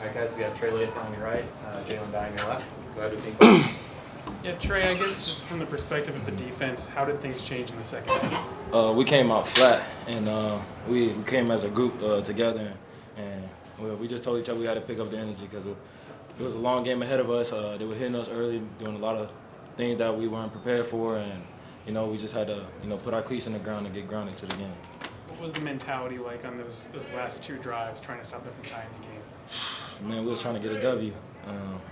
All right, guys, we have Trey Lathan on your right, Jalen on your left. Go ahead with the questions. Yeah, Trey, I guess just from the perspective of the defense, how did things change in the second half? We came out flat, and we came as a group together, and we just told each other we had to pick up the energy because it was a long game ahead of us. They were hitting us early, doing a lot of things that we weren't prepared for, and we just had to put our cleats in the ground and get grounded to the game. What was the mentality like on those last two drives, trying to stop them from tying the game? Man, we was trying to get a W.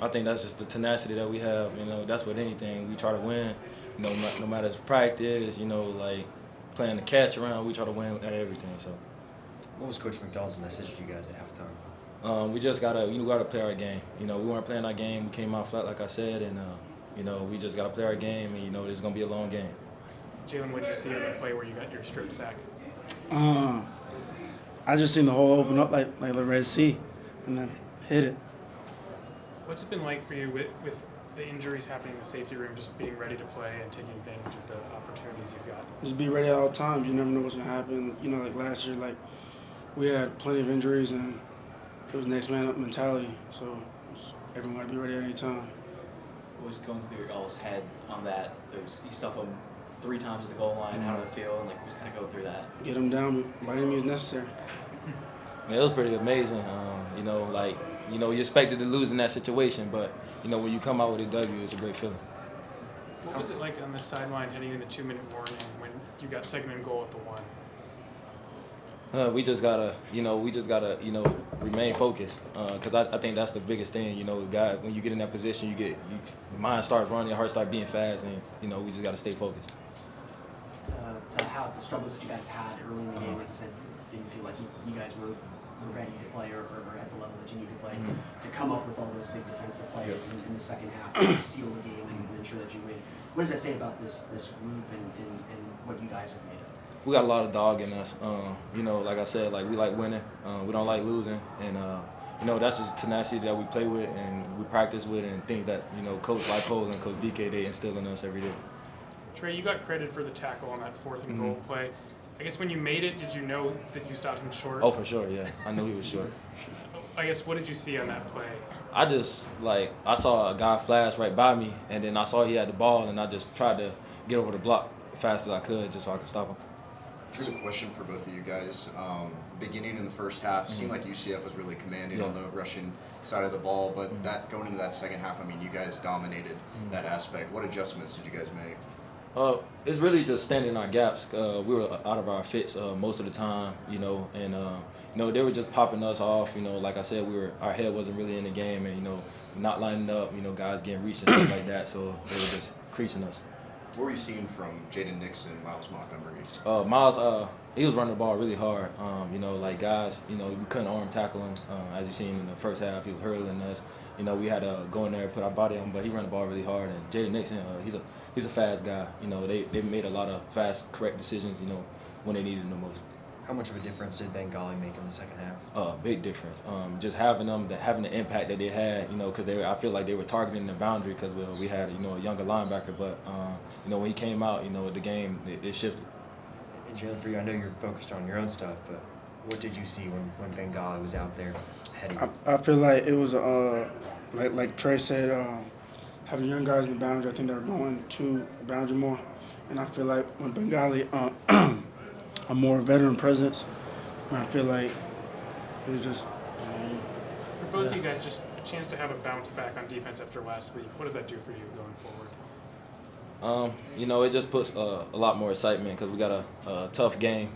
I think that's just the tenacity that we have. That's with anything. We try to win. No matter if practice, like playing the catch around, we try to win at everything. So. What was Coach McDonald's message to you guys at halftime? We just gotta play our game. We weren't playing our game. We came out flat, like I said, and we just gotta play our game. And it's gonna be a long game. Jalen, what did you see on the play where you got your strip sack? I just seen the hole open up like the Red Sea, and then hit it. What's it been like for you with the injuries happening in the safety room, just being ready to play and taking advantage of the opportunities you've got? Just be ready at all times. You never know what's gonna happen. Like last year, like we had plenty of injuries, and it was next man up mentality. So just everyone got to be ready at any time. What was going through your guys' head on that? You stuff them 3 times at the goal line. How did it feel? And just kind of go through that. Get them down by any means necessary. Man, it was pretty amazing. You expected to lose in that situation, but when you come out with a W, it's a great feeling. What was it like on the sideline heading in the 2-minute warning when you got second and goal at the 1? We just gotta remain focused. Because I think that's the biggest thing. God, when you get in that position, your mind starts running, your heart starts beating fast, and we just gotta stay focused. To have the struggles that you guys had early in the game, like you said, didn't feel like you guys were ready to play or at the level that you need to play. To come up with all those big defensive plays in the second half to seal the game and ensure that you win. What does that say about this group and what you guys are made of? We got a lot of dog in us. Like I said, we like winning. We don't like losing, and that's just tenacity that we play with and we practice with, and things that Coach Lycole and Coach DK they instill in us every day. Trey, you got credit for the tackle on that 4th and goal play. I guess when you made it, did you know that you stopped him short? Oh, for sure, yeah. I knew he was short. I guess what did you see on that play? I just I saw a guy flash right by me, and then I saw he had the ball, and I just tried to get over the block as fast as I could just so I could stop him. Here's a question for both of you guys. Beginning in the first half, it seemed like UCF was really commanding on the rushing side of the ball, but that going into that second half, you guys dominated that aspect. What adjustments did you guys make? It's really just standing in our gaps. We were out of our fits most of the time, and they were just popping us off. Like I said, our head wasn't really in the game, and not lining up. Guys getting reached and stuff like that. So they were just creasing us. What were you seeing from Jaden Nixon, Miles Montgomery? Miles, he was running the ball really hard. Guys, we couldn't arm tackle him. As you seen in the first half, he was hurling us. We had to go in there and put our body on him, but he ran the ball really hard. And Jaden Nixon, he's a fast guy. They made a lot of fast, correct decisions, when they needed the most. How much of a difference did Bengali make in the second half? Big difference. Just having them, having the impact that they had, because I feel like they were targeting the boundary because we had, a younger linebacker. But, when he came out, the game, it shifted. And Jalen, for you, I know you're focused on your own stuff, but what did you see when Bengali was out there heading? I feel like it was, like Trey said, having young guys in the boundary, I think they were going to the boundary more. And I feel like when Bengali, a more veteran presence, and I feel like it was just. For both of you guys, just a chance to have a bounce back on defense after last week. What does that do for you going forward? It just puts a lot more excitement because we got a tough game,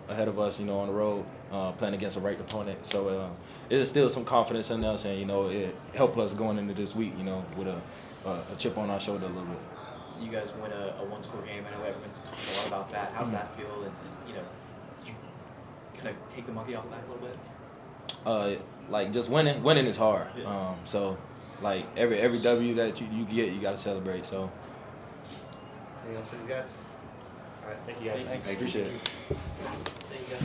ahead of us, on the road, playing against a ranked opponent. So it is still some confidence in us, and it helped us going into this week, with a chip on our shoulder a little bit. You guys win a 1-score game. I know everyone's talking a lot about that. How does that feel? And did you kind of take the monkey off the back a little bit? Just winning is hard. Yeah. So every W that you get, you got to celebrate. So. Anything else for these guys? All right, thank you guys. Thanks. Appreciate it. Thank you guys.